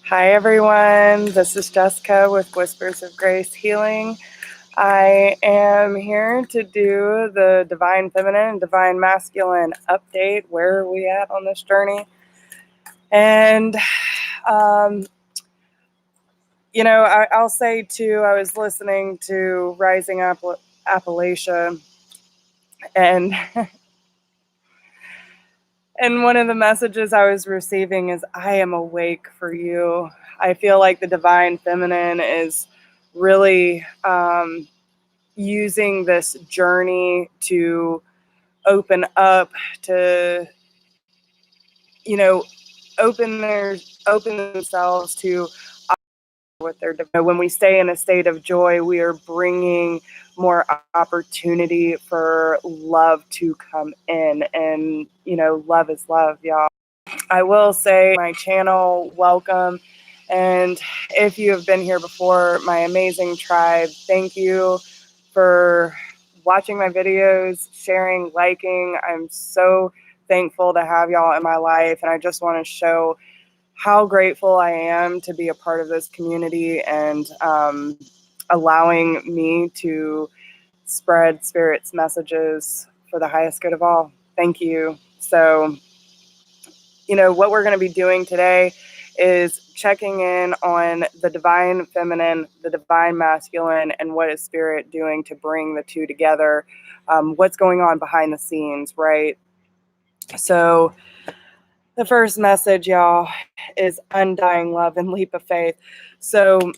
Hi everyone, this is Jessica with Whispers of Grace Healing. I am here to do the Divine Feminine and Divine Masculine update. Where are we at on this journey? And, I'll say too, I was listening to Rising Appalachia, and and one of the messages I was receiving is, I am awake for you. I feel like the Divine Feminine is really using this journey to open up, to, open themselves to what they're doing. When we stay in a state of joy, we are bringing more opportunity for love to come in. And, love is love, y'all. I will say my channel, welcome. And if you have been here before, my amazing tribe, thank you for watching my videos, sharing, liking. I'm so thankful to have y'all in my life. And I just want to show how grateful I am to be a part of this community and allowing me to spread Spirit's messages for the highest good of all. Thank you. So, what we're going to be doing today is checking in on the Divine Feminine, the Divine Masculine, and what is Spirit doing to bring the two together. What's going on behind the scenes, right? So the first message, y'all, is undying love and leap of faith. So,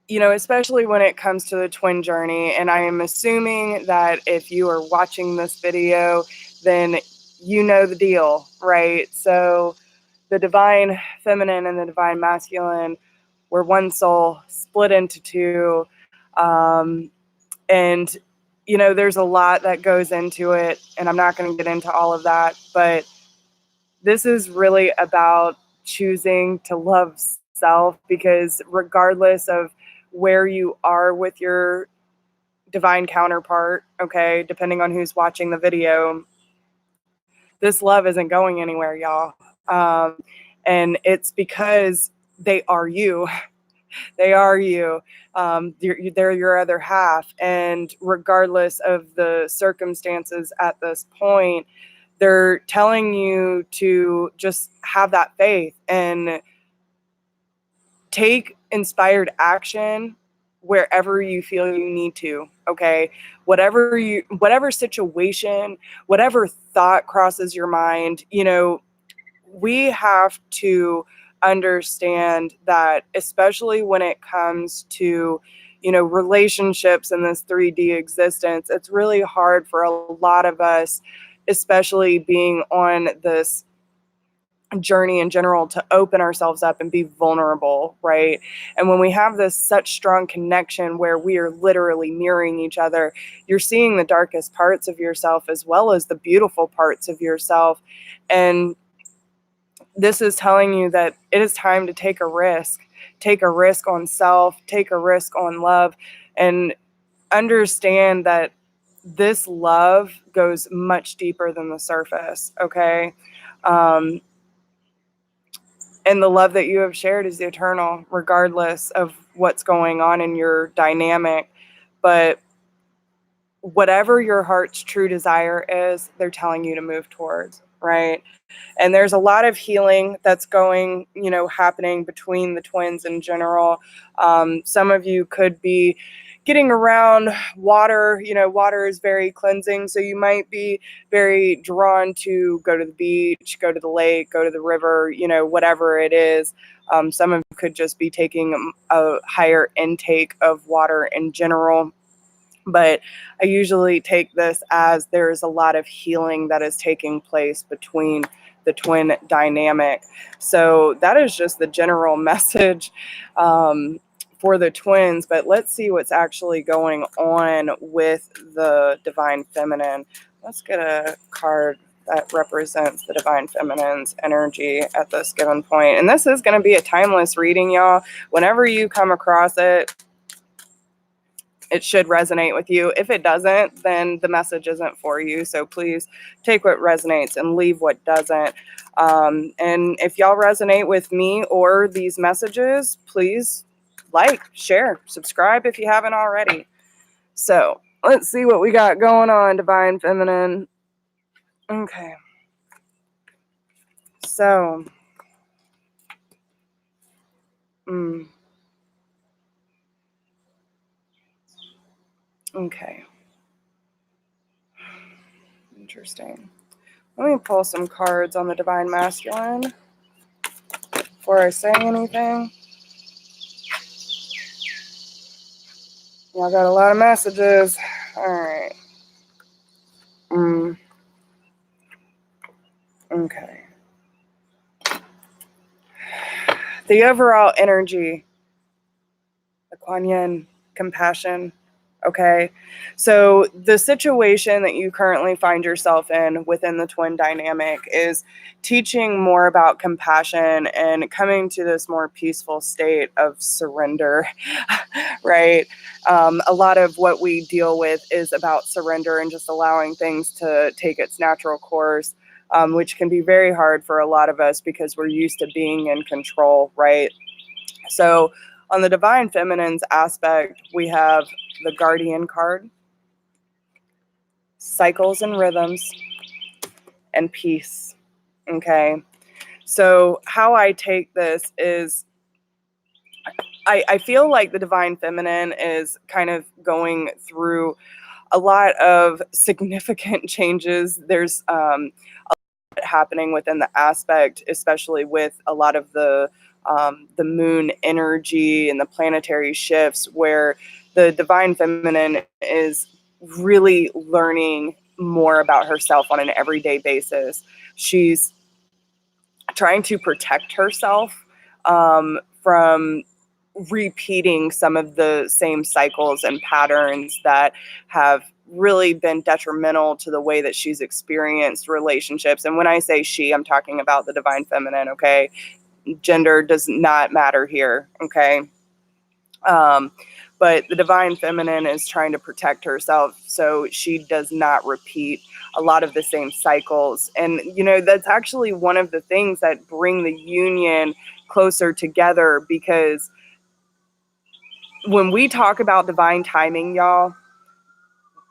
especially when it comes to the twin journey, and I am assuming that if you are watching this video, then you know the deal, right? So the Divine Feminine and the Divine Masculine were one soul split into two. And, there's a lot that goes into it, and I'm not going to get into all of that, but this is really about choosing to love self, because regardless of where you are with your divine counterpart, okay, depending on who's watching the video, this love isn't going anywhere, y'all. And it's because they are you. They are you. They're your other half. And regardless of the circumstances at this point, they're telling you to just have that faith and take inspired action wherever you feel you need to, okay? Whatever situation, whatever thought crosses your mind, we have to understand that, especially when it comes to, relationships in this 3D existence, it's really hard for a lot of us, especially being on this journey in general, to open ourselves up and be vulnerable, right? And when we have this such strong connection where we are literally mirroring each other, you're seeing the darkest parts of yourself as well as the beautiful parts of yourself. And this is telling you that it is time to take a risk on self, take a risk on love, and understand that this love goes much deeper than the surface, okay? And the love that you have shared is eternal, regardless of what's going on in your dynamic. But whatever your heart's true desire is, they're telling you to move towards, right? And there's a lot of healing that's going, happening between the twins in general. Some of you could be getting around water. Water is very cleansing, so you might be very drawn to go to the beach, go to the lake, go to the river, whatever it is. Some of you could just be taking a higher intake of water in general. But I usually take this as there's a lot of healing that is taking place between the twin dynamic. So that is just the general message for the twins. But let's see what's actually going on with the Divine Feminine. Let's get a card that represents the Divine Feminine's energy at this given point. And this is going to be a timeless reading, y'all. Whenever you come across it, it should resonate with you. If it doesn't, then the message isn't for you. So please take what resonates and leave what doesn't. And if y'all resonate with me or these messages, please like, share, subscribe if you haven't already. So let's see what we got going on, Divine Feminine. Okay. So, okay. Interesting. Let me pull some cards on the Divine Masculine before I say anything. Y'all got a lot of messages. All right. Okay. The overall energy, the Kuan Yin, compassion. Okay. So the situation that you currently find yourself in within the twin dynamic is teaching more about compassion and coming to this more peaceful state of surrender, right? A lot of what we deal with is about surrender and just allowing things to take its natural course, which can be very hard for a lot of us because we're used to being in control, right? So on the Divine Feminine's aspect, we have the Guardian card, cycles and rhythms, and peace. Okay. So how I take this is I feel like the Divine Feminine is kind of going through a lot of significant changes. There's a lot happening within the aspect, especially with a lot of the moon energy and the planetary shifts, where the Divine Feminine is really learning more about herself on an everyday basis. She's trying to protect herself from repeating some of the same cycles and patterns that have really been detrimental to the way that she's experienced relationships. And when I say she, I'm talking about the Divine Feminine, okay? Gender does not matter here, okay? But the Divine Feminine is trying to protect herself so she does not repeat a lot of the same cycles. And, you know, that's actually one of the things that bring the union closer together, because when we talk about divine timing, y'all,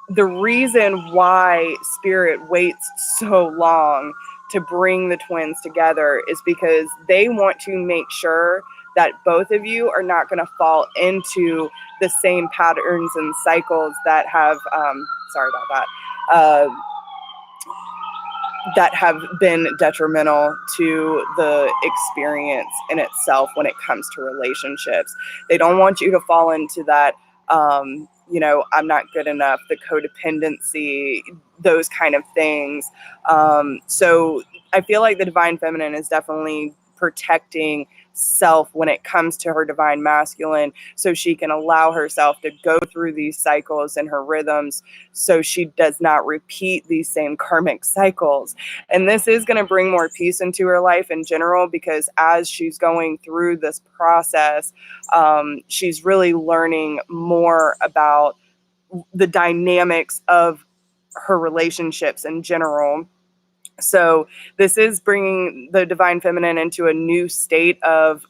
the reason why Spirit waits so long to bring the twins together is because they want to make sure that both of you are not going to fall into the same patterns and cycles that have, sorry about that, that have been detrimental to the experience in itself when it comes to relationships. They don't want you to fall into that, you know, I'm not good enough, the codependency, those kind of things. So I feel like the Divine Feminine is definitely protecting self when it comes to her Divine Masculine, so she can allow herself to go through these cycles and her rhythms so she does not repeat these same karmic cycles. And this is going to bring more peace into her life in general, because as she's going through this process, she's really learning more about the dynamics of her relationships in general. So this is bringing the Divine Feminine into a new state of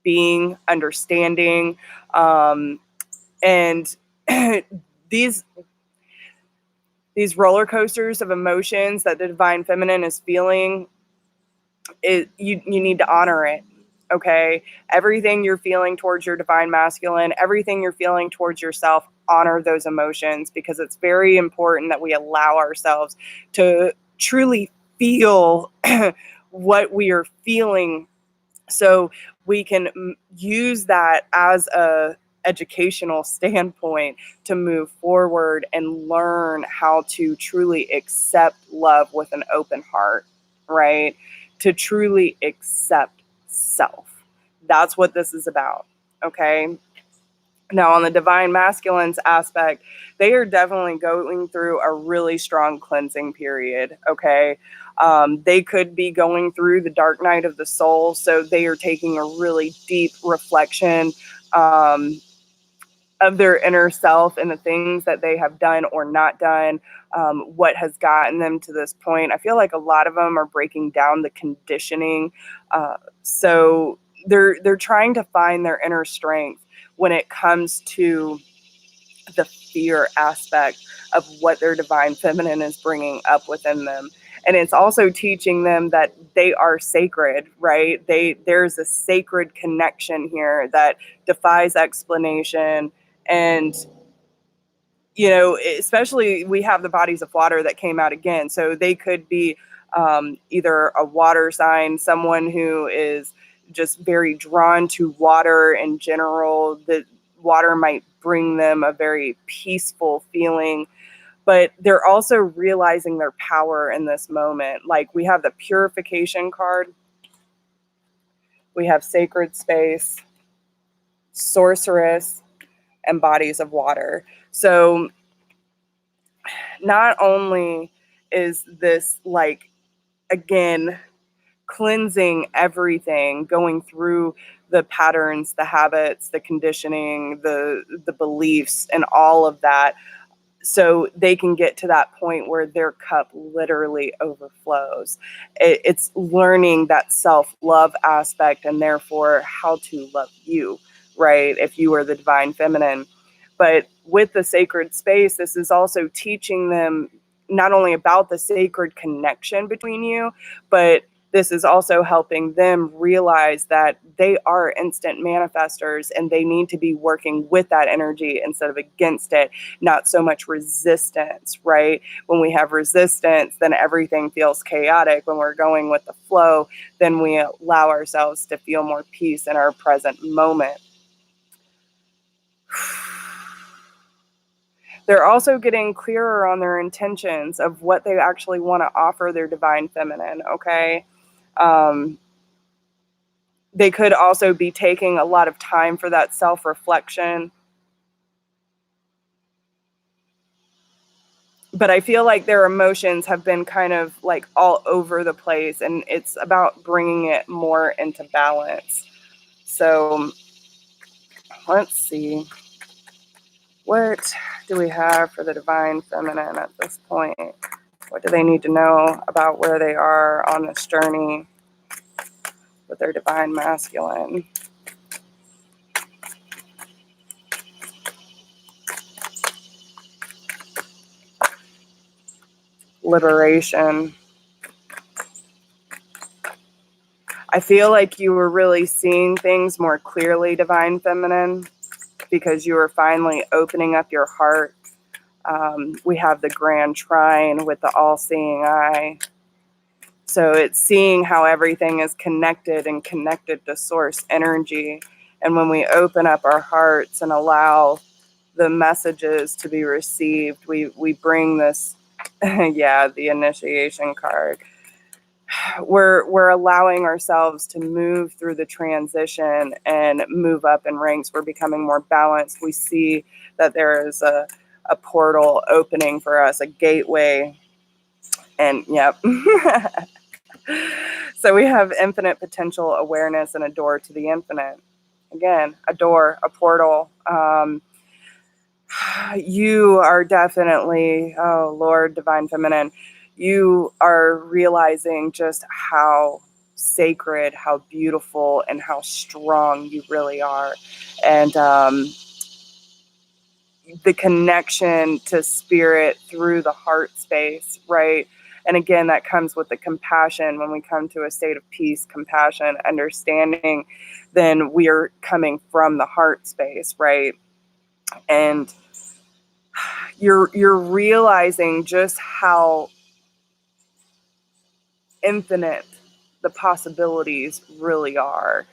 being, understanding, and these roller coasters of emotions that the Divine Feminine is feeling, you need to honor it. Okay, everything you're feeling towards your Divine Masculine, everything you're feeling towards yourself, honor those emotions, because it's very important that we allow ourselves to truly feel what we are feeling, so we can use that as a educational standpoint to move forward and learn how to truly accept love with an open heart, right? To truly accept self. That's what this is about, okay? Now, on the Divine Masculine's aspect, they are definitely going through a really strong cleansing period, okay? They could be going through the dark night of the soul, so they are taking a really deep reflection of of their inner self and the things that they have done or not done, what has gotten them to this point. I feel like a lot of them are breaking down the conditioning. So they're trying to find their inner strength when it comes to the fear aspect of what their divine feminine is bringing up within them. And it's also teaching them that they are sacred, right? There's a sacred connection here that defies explanation. And, you know, especially we have the bodies of water that came out again. So they could be either a water sign, someone who is just very drawn to water in general. The water might bring them a very peaceful feeling, but they're also realizing their power in this moment. Like we have the purification card, we have sacred space, sorceress, and bodies of water. So not only is this like, again, cleansing everything, going through the patterns, the habits, the conditioning, the beliefs, and all of that, so they can get to that point where their cup literally overflows. It's learning that self-love aspect and therefore how to love you, right? If you are the divine feminine. But with the sacred space, this is also teaching them not only about the sacred connection between you, but this is also helping them realize that they are instant manifestors and they need to be working with that energy instead of against it, not so much resistance, right? When we have resistance, then everything feels chaotic. When we're going with the flow, then we allow ourselves to feel more peace in our present moment. They're also getting clearer on their intentions of what they actually want to offer their divine feminine, okay? They could also be taking a lot of time for that self-reflection. But I feel like their emotions have been kind of like all over the place, and it's about bringing it more into balance. So let's see. What do we have for the divine feminine at this point? What do they need to know about where they are on this journey with their divine masculine? Liberation. I feel like you were really seeing things more clearly, divine feminine, because you were finally opening up your heart. We have the grand trine with the all-seeing eye. So it's seeing how everything is connected and connected to source energy. And when we open up our hearts and allow the messages to be received, we bring this, yeah, the initiation card. We're allowing ourselves to move through the transition and move up in ranks. We're becoming more balanced. We see that there is a portal opening for us, a gateway. And yep. So we have infinite potential awareness and a door to the infinite. Again, a door, a portal. You are definitely, oh Lord, divine feminine, you are realizing just how sacred, how beautiful, and how strong you really are. And the connection to spirit through the heart space, right? And again, that comes with the compassion. When we come to a state of peace, compassion, understanding, then we are coming from the heart space, right? And you're realizing just how infinite the possibilities really are.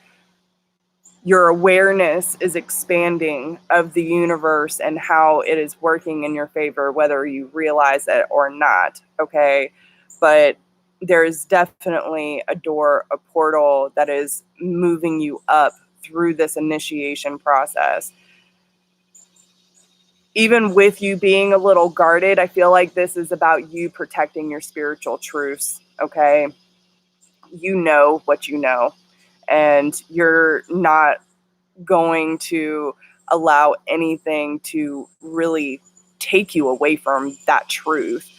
Your awareness is expanding of the universe and how it is working in your favor, whether you realize it or not, okay? But there is definitely a door, a portal that is moving you up through this initiation process. Even with you being a little guarded, I feel like this is about you protecting your spiritual truths, okay? You know what you know, and you're not going to allow anything to really take you away from that truth,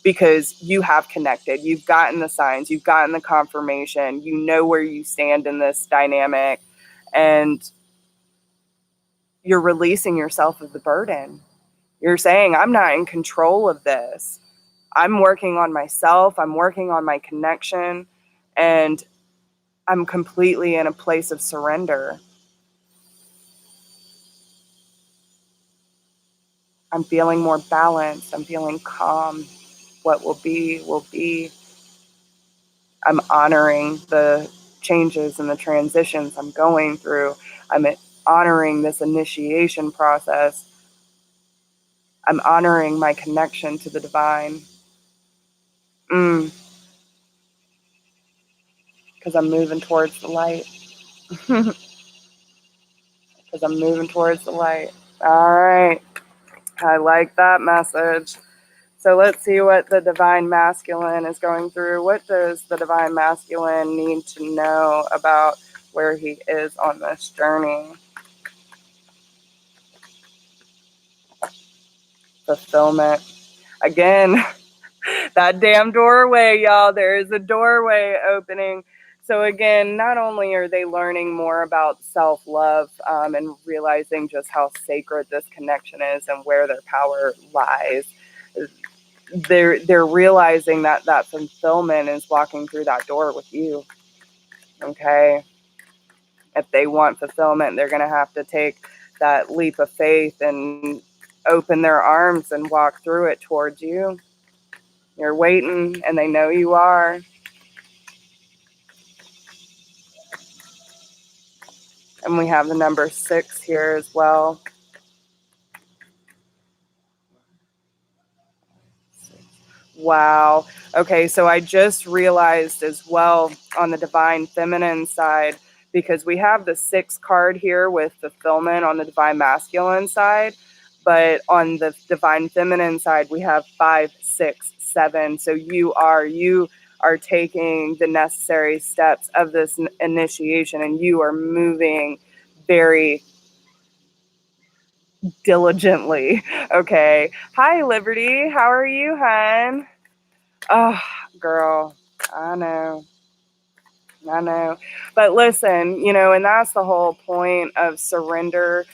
because you have connected, you've gotten the signs, you've gotten the confirmation, you know where you stand in this dynamic, and you're releasing yourself of the burden. You're saying, I'm not in control of this. I'm working on myself, I'm working on my connection, and I'm completely in a place of surrender. I'm feeling more balanced. I'm feeling calm. What will be, will be. I'm honoring the changes and the transitions I'm going through. I'm honoring this initiation process. I'm honoring my connection to the divine. Because I'm moving towards the light. Because I'm moving towards the light. All right. I like that message. So let's see what the divine masculine is going through. What does the divine masculine need to know about where he is on this journey? Fulfillment. Again, that damn doorway, y'all. There is a doorway opening. So again, not only are they learning more about self-love and realizing just how sacred this connection is and where their power lies, they're realizing that that fulfillment is walking through that door with you. Okay, if they want fulfillment, they're going to have to take that leap of faith and open their arms and walk through it towards you. You're waiting, and they know you are. And we have the number 6 here as well. Wow. Okay, so I just realized as well on the divine feminine side, because we have the 6 card here with fulfillment on the divine masculine side, but on the divine feminine side, we have 5, 6, 7. So you are taking the necessary steps of this initiation, and you are moving very diligently. Okay. Hi, Liberty. How are you, hon? Oh, girl. I know. But listen, and that's the whole point of surrender.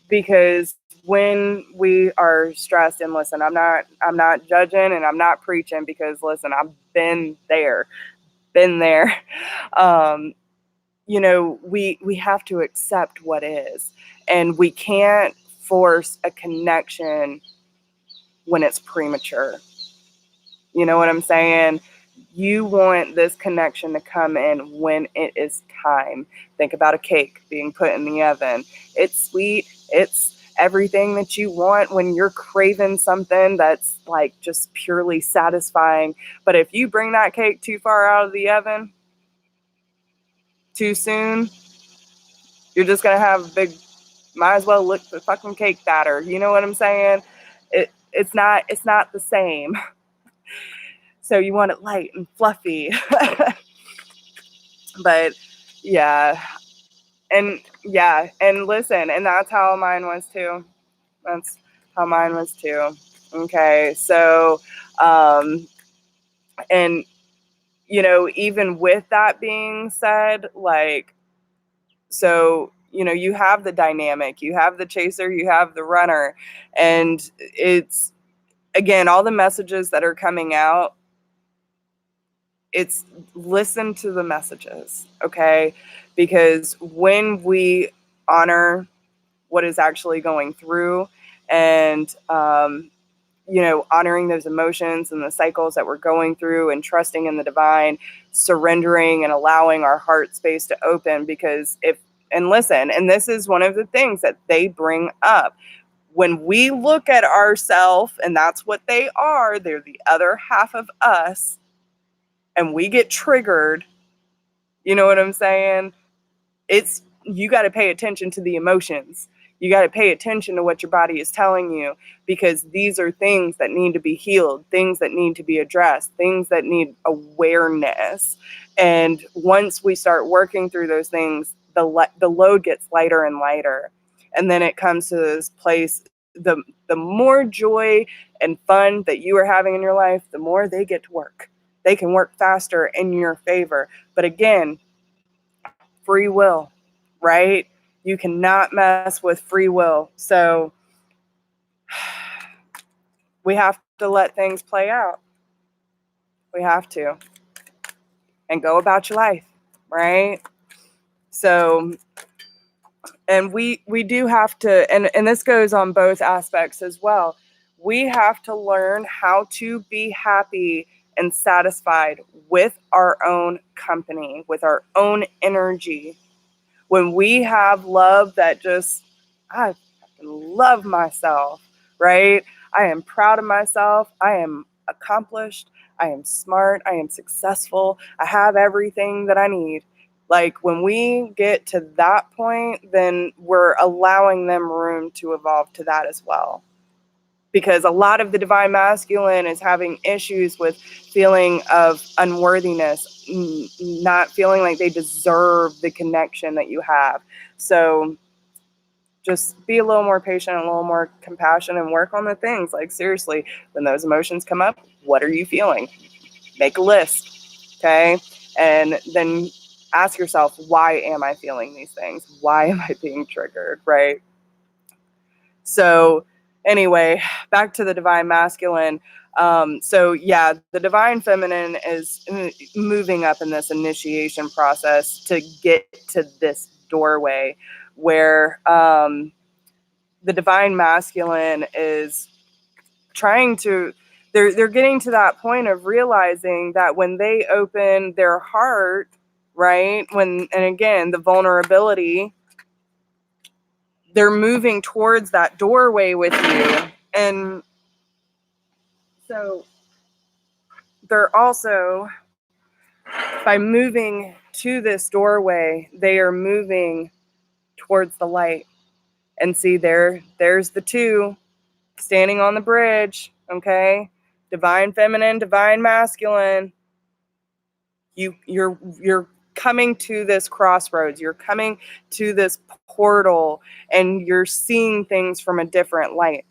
Because when we are stressed, and listen, I'm not judging and I'm not preaching, because listen, I've been there. We have to accept what is, and we can't force a connection when it's premature. You know what I'm saying? You want this connection to come in when it is time. Think about a cake being put in the oven. It's sweet. It's everything that you want when you're craving something that's like just purely satisfying. But if you bring that cake too far out of the oven too soon, you're just going to have might as well lick the fucking cake batter. You know what I'm saying? It's not the same. So you want it light and fluffy. But yeah. And listen, and that's how mine was too. Okay. So, and even with that being said, like, so, you have the dynamic, you have the chaser, you have the runner, and it's, again, all the messages that are coming out, it's listen to the messages, okay? Because when we honor what is actually going through, and honoring those emotions and the cycles that we're going through, and trusting in the divine, surrendering and allowing our heart space to open, because listen, and this is one of the things that they bring up. When we look at ourselves, and that's what they are, they're the other half of us, and we get triggered, you know what I'm saying? You got to pay attention to the emotions. You got to pay attention to what your body is telling you, because these are things that need to be healed, things that need to be addressed, things that need awareness. And once we start working through those things, the load gets lighter and lighter. And then it comes to this place, the more joy and fun that you are having in your life, the more they get to work. They can work faster in your favor. But again, free will, right? You cannot mess with free will. So we have to let things play out. We have to. And go about your life, right? So, and we do have to, and this goes on both aspects as well. We have to learn how to be happy and satisfied with our own company, with our own energy. When we have love that just, I love myself, right? I am proud of myself. I am accomplished. I am smart. I am successful. I have everything that I need. Like when we get to that point, then we're allowing them room to evolve to that as well. Because a lot of the divine masculine is having issues with feeling of unworthiness, not feeling like they deserve the connection that you have. So just be a little more patient, a little more compassionate, and work on the things. Like seriously, when those emotions come up, what are you feeling? Make a list, okay? And then ask yourself, why am I feeling these things? Why am I being triggered, right? So anyway, back to the divine masculine. So yeah, the divine feminine is moving up in this initiation process to get to this doorway where the divine masculine is trying to, they're getting to that point of realizing that when they open their heart, right, and again, the vulnerability, they're moving towards that doorway with you. And so they're also, by moving to this doorway, they are moving towards the light. And see, there's the two standing on the bridge, okay? Divine feminine, divine masculine. You're coming to this crossroads. You're coming to this portal, and you're seeing things from a different light.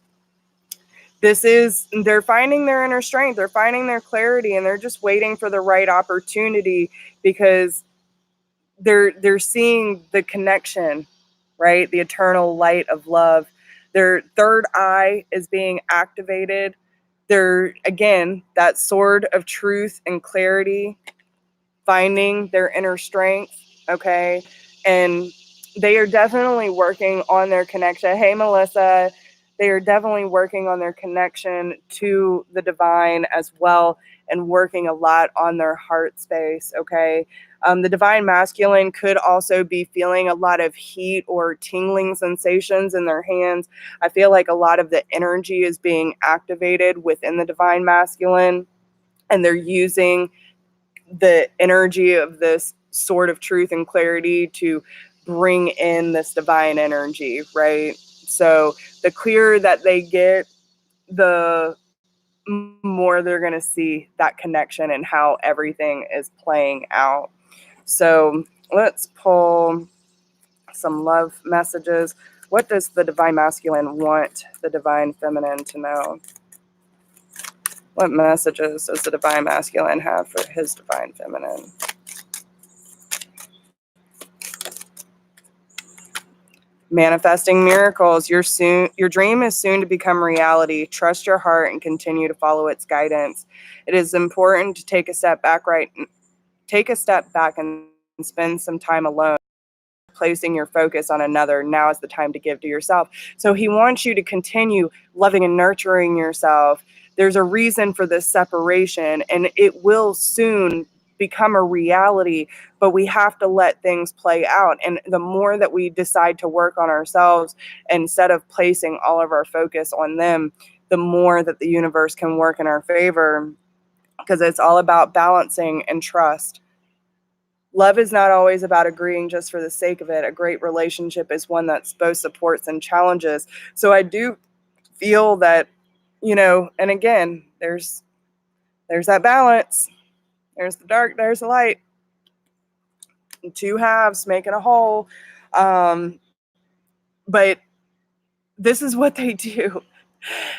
They're finding their inner strength, they're finding their clarity, and they're just waiting for the right opportunity because they're seeing the connection, right? The eternal light of love. Their third eye is being activated. They're, again, that sword of truth and clarity, finding their inner strength, okay? And they are definitely working on their connection. Hey, Melissa. They are definitely working on their connection to the divine as well, and working a lot on their heart space, okay? The divine masculine could also be feeling a lot of heat or tingling sensations in their hands. I feel like a lot of the energy is being activated within the divine masculine, and they're using the energy of this sword of truth and clarity to bring in this divine energy, right? So the clearer that they get, the more they're going to see that connection and how everything is playing out. So let's pull some love messages. What does the divine masculine want the divine feminine to know? What messages does the divine masculine have for his divine feminine? Manifesting miracles. Your dream is soon to become reality. Trust your heart and continue to follow its guidance. It is important to take a step back and spend some time alone, placing your focus on another. Now is the time to give to yourself. So he wants you to continue loving and nurturing yourself. There's a reason for this separation, and it will soon become a reality, but we have to let things play out. And the more that we decide to work on ourselves instead of placing all of our focus on them, the more that the universe can work in our favor, because it's all about balancing and trust. Love is not always about agreeing just for the sake of it. A great relationship is one that both supports and challenges. So I do feel that, and again, there's that balance. There's the dark, there's the light. two halves making a whole. But this is what they do.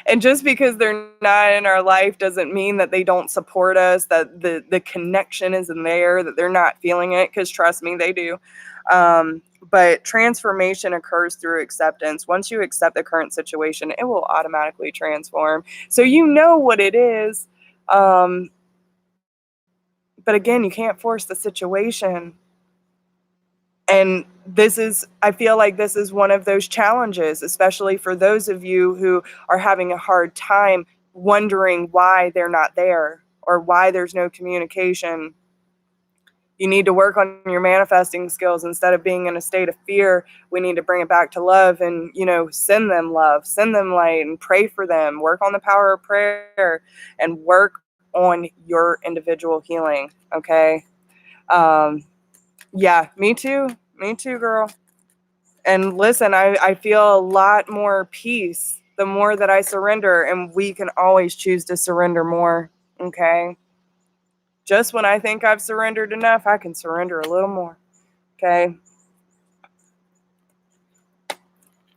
And just because they're not in our life doesn't mean that they don't support us, that the connection isn't there, that they're not feeling it, because trust me, they do. But transformation occurs through acceptance. Once you accept the current situation, it will automatically transform. So you know what it is. But again, you can't force the situation. And I feel like this is one of those challenges, especially for those of you who are having a hard time wondering why they're not there or why there's no communication. You need to work on your manifesting skills. Instead of being in a state of fear, we need to bring it back to love and, send them love, send them light, and pray for them. Work on the power of prayer and work on your individual healing. Okay. Yeah, me too. Me too, girl. And listen, I feel a lot more peace the more that I surrender, and we can always choose to surrender more. Okay. Just when I think I've surrendered enough, I can surrender a little more. Okay.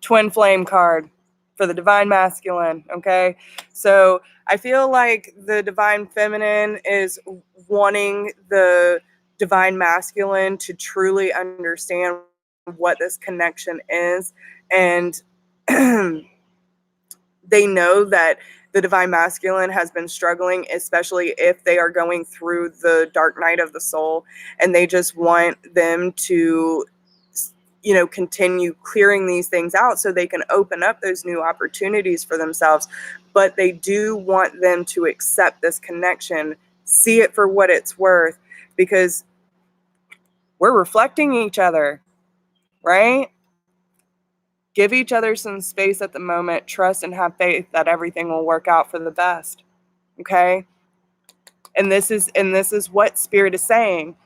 Twin flame card for the divine masculine. Okay. So I feel like the divine feminine is wanting the divine masculine to truly understand what this connection is. And they know that the divine masculine has been struggling, especially if they are going through the dark night of the soul, and they just want them to continue clearing these things out so they can open up those new opportunities for themselves. But they do want them to accept this connection, see it for what it's worth, because we're reflecting each other, right? Give each other some space at the moment, trust and have faith that everything will work out for the best. Okay? And this is what Spirit is saying.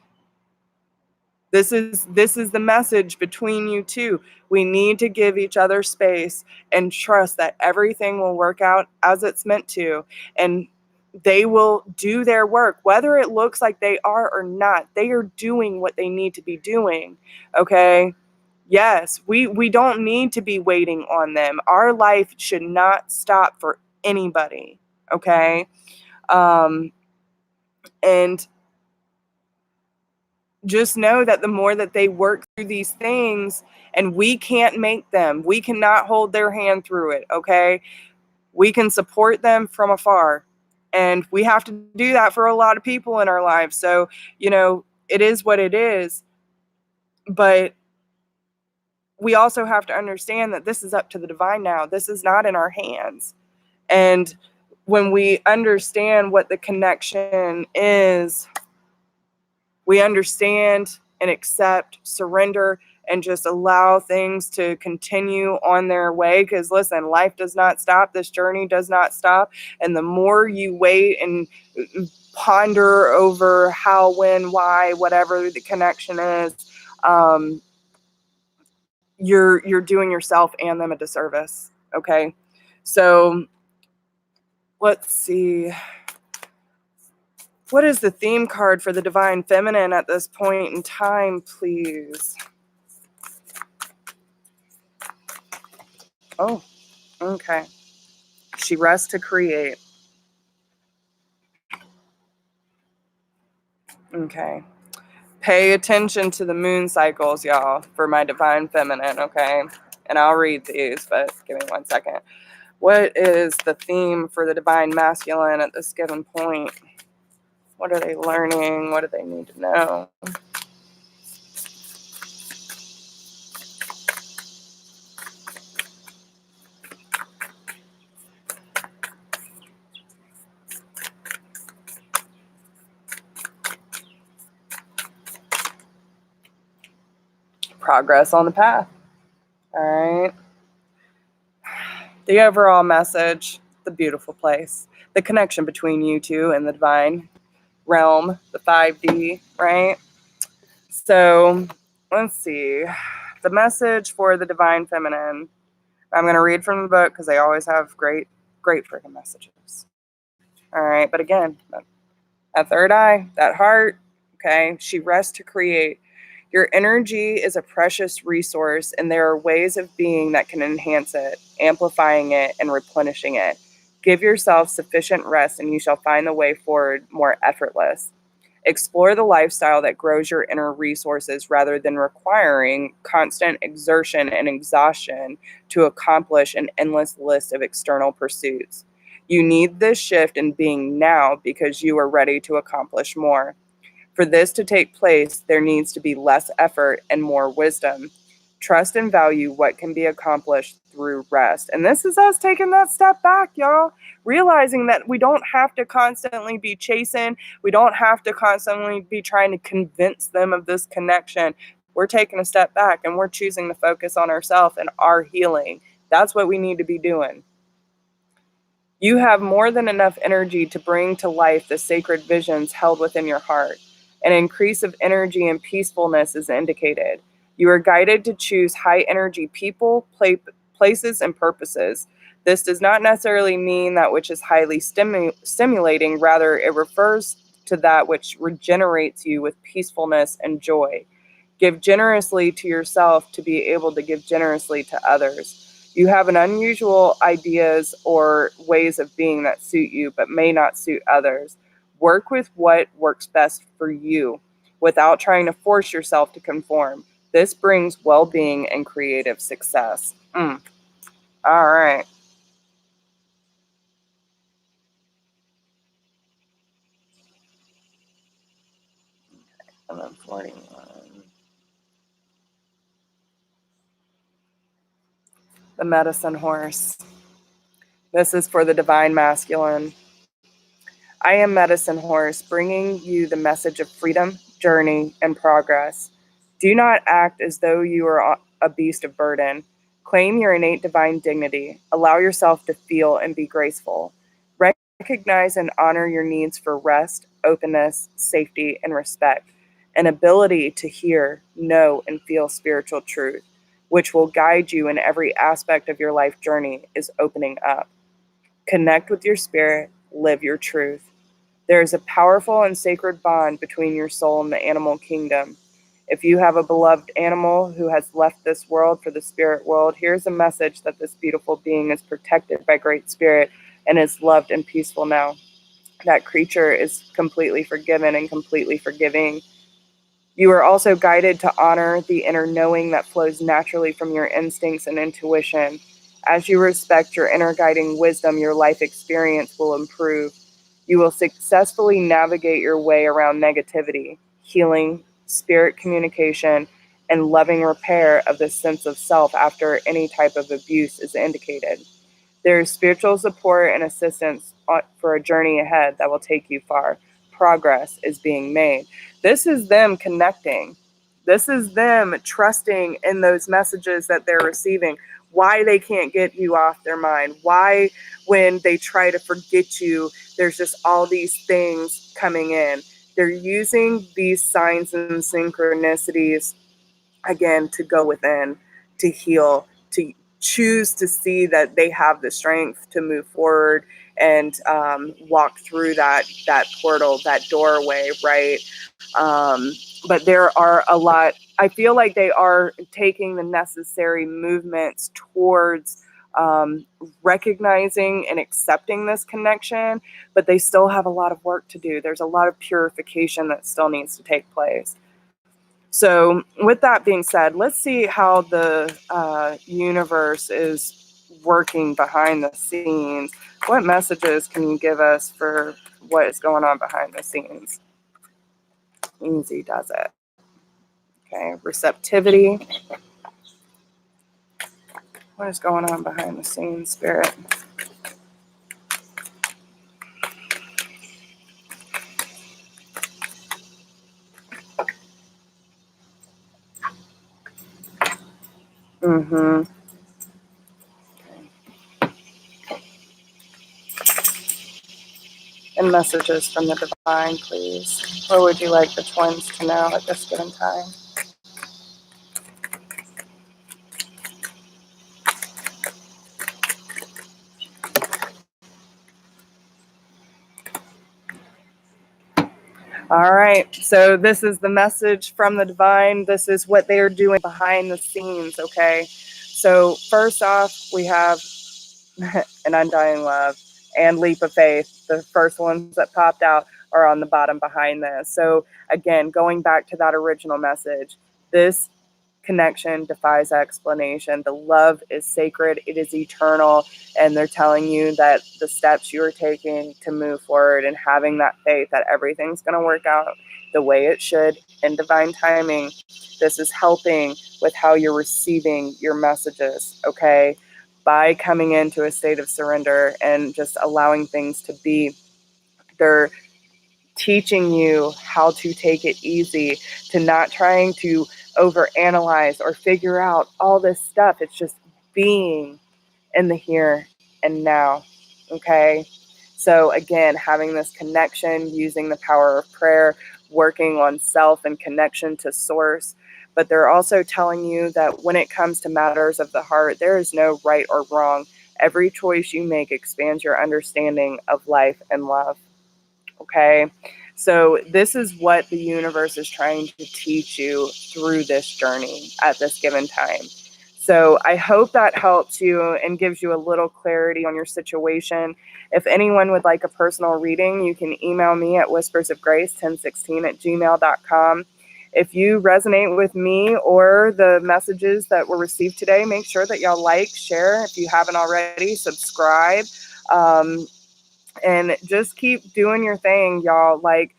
This is the message between you two. We need to give each other space and trust that everything will work out as it's meant to. And they will do their work, whether it looks like they are or not. They are doing what they need to be doing. Okay? Yes, we don't need to be waiting on them. Our life should not stop for anybody. Okay? And just know that the more that they work through these things, and we can't make them, we cannot hold their hand through it. Okay? We can support them from afar. And we have to do that for a lot of people in our lives. So, it is what it is. But we also have to understand that this is up to the divine now. This is not in our hands. And when we understand what the connection is, we understand and accept, surrender, and just allow things to continue on their way. Because listen, life does not stop. This journey does not stop. And the more you wait and ponder over how, when, why, whatever the connection is, you're doing yourself and them a disservice. Okay. So let's see. What is the theme card for the divine feminine at this point in time, please? Oh, okay. She rests to create. Okay. Pay attention to the moon cycles, y'all, for my divine feminine, okay? And I'll read these, but give me 1 second. What is the theme for the divine masculine at this given point? What are they learning? What do they need to know? Progress on the path. All right. The overall message, the beautiful place, the connection between you two and the divine realm, the 5D, right? So let's see. The message for the divine feminine. I'm going to read from the book because they always have great freaking messages. All right. But again, that third eye, that heart, okay, she rests to create. Your energy is a precious resource, and there are ways of being that can enhance it, amplifying it, and replenishing it. Give yourself sufficient rest, and you shall find the way forward more effortless. Explore the lifestyle that grows your inner resources rather than requiring constant exertion and exhaustion to accomplish an endless list of external pursuits. You need this shift in being now because you are ready to accomplish more. For this to take place, there needs to be less effort and more wisdom. Trust and value what can be accomplished through rest. And this is us taking that step back, y'all. Realizing that we don't have to constantly be chasing, we don't have to constantly be trying to convince them of this connection. We're taking a step back and we're choosing to focus on ourselves and our healing. That's what we need to be doing. You have more than enough energy to bring to life the sacred visions held within your heart. An increase of energy and peacefulness is indicated. You are guided to choose high energy people, places, and purposes. This does not necessarily mean that which is highly stimulating, rather, it refers to that which regenerates you with peacefulness and joy. Give generously to yourself to be able to give generously to others. You have an unusual ideas or ways of being that suit you, but may not suit others. Work with what works best for you without trying to force yourself to conform. This brings well-being and creative success. All right. And then 41. The medicine horse. This is for the divine masculine. I am Medicine Horse, bringing you the message of freedom, journey, and progress. Do not act as though you are a beast of burden. Claim your innate divine dignity. Allow yourself to feel and be graceful. Recognize and honor your needs for rest, openness, safety, and respect. An ability to hear, know, and feel spiritual truth, which will guide you in every aspect of your life journey, is opening up. Connect with your spirit, live your truth. There is a powerful and sacred bond between your soul and the animal kingdom. If you have a beloved animal who has left this world for the spirit world, here's a message that this beautiful being is protected by Great Spirit and is loved and peaceful now. That creature is completely forgiven and completely forgiving. You are also guided to honor the inner knowing that flows naturally from your instincts and intuition. As you respect your inner guiding wisdom, your life experience will improve. You will successfully navigate your way around negativity, healing, spirit communication, and loving repair of the sense of self after any type of abuse is indicated. There is spiritual support and assistance for a journey ahead that will take you far. Progress is being made. This is them connecting. This is them trusting in those messages that they're receiving. Why they can't get you off their mind. Why, when they try to forget you, there's just all these things coming in. They're using these signs and synchronicities, again, to go within, to heal, to choose to see that they have the strength to move forward and walk through that portal, that doorway, right? But there are a lot, I feel like they are taking the necessary movements towards recognizing and accepting this connection, but they still have a lot of work to do. There's a lot of purification that still needs to take place. So with that being said, let's see how the universe is working behind the scenes. What messages can you give us for what is going on behind the scenes? Easy does it. Okay, receptivity. What is going on behind the scenes, Spirit? Mm-hmm. And messages from the divine, please. What would you like the twins to know at this given time? All right. So this is the message from the divine. This is what they are doing behind the scenes. Okay. So first off, we have an undying love and leap of faith. The first ones that popped out are on the bottom behind this. So again, going back to that original message, this connection defies explanation. The love is sacred, it is eternal, and they're telling you that the steps you are taking to move forward and having that faith that everything's going to work out the way it should in divine timing. This is helping with how you're receiving your messages, okay? By coming into a state of surrender and just allowing things to be. They're teaching you how to take it easy, to not trying to overanalyze or figure out all this stuff. It's just being in the here and now. Okay. So, again, having this connection, using the power of prayer, working on self and connection to source. But they're also telling you that when it comes to matters of the heart, there is no right or wrong. Every choice you make expands your understanding of life and love. Okay. So this is what the universe is trying to teach you through this journey at this given time. So I hope that helps you and gives you a little clarity on your situation. If anyone would like a personal reading, you can email me at whispersofgrace1016@gmail.com. If you resonate with me or the messages that were received today, make sure that y'all like, share. If you haven't already, subscribe. And just keep doing your thing, y'all. Like,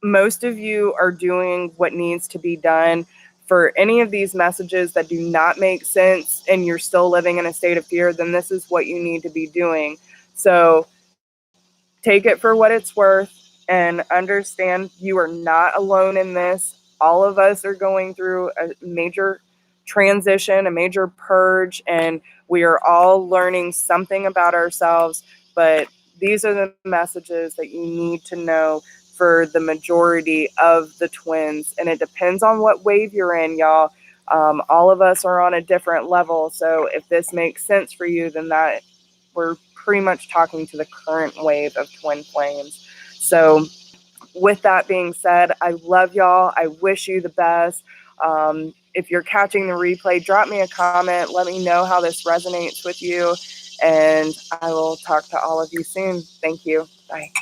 most of you are doing what needs to be done. For any of these messages that do not make sense and you're still living in a state of fear, then this is what you need to be doing. So take it for what it's worth and understand you are not alone in this. All of us are going through a major transition, a major purge, and we are all learning something about ourselves. But these are the messages that you need to know for the majority of the twins. And it depends on what wave you're in, y'all. All of us are on a different level. So if this makes sense for you, then that we're pretty much talking to the current wave of twin flames. So with that being said, I love y'all. I wish you the best. If you're catching the replay, drop me a comment. Let me know how this resonates with you. And I will talk to all of you soon. Thank you. Bye.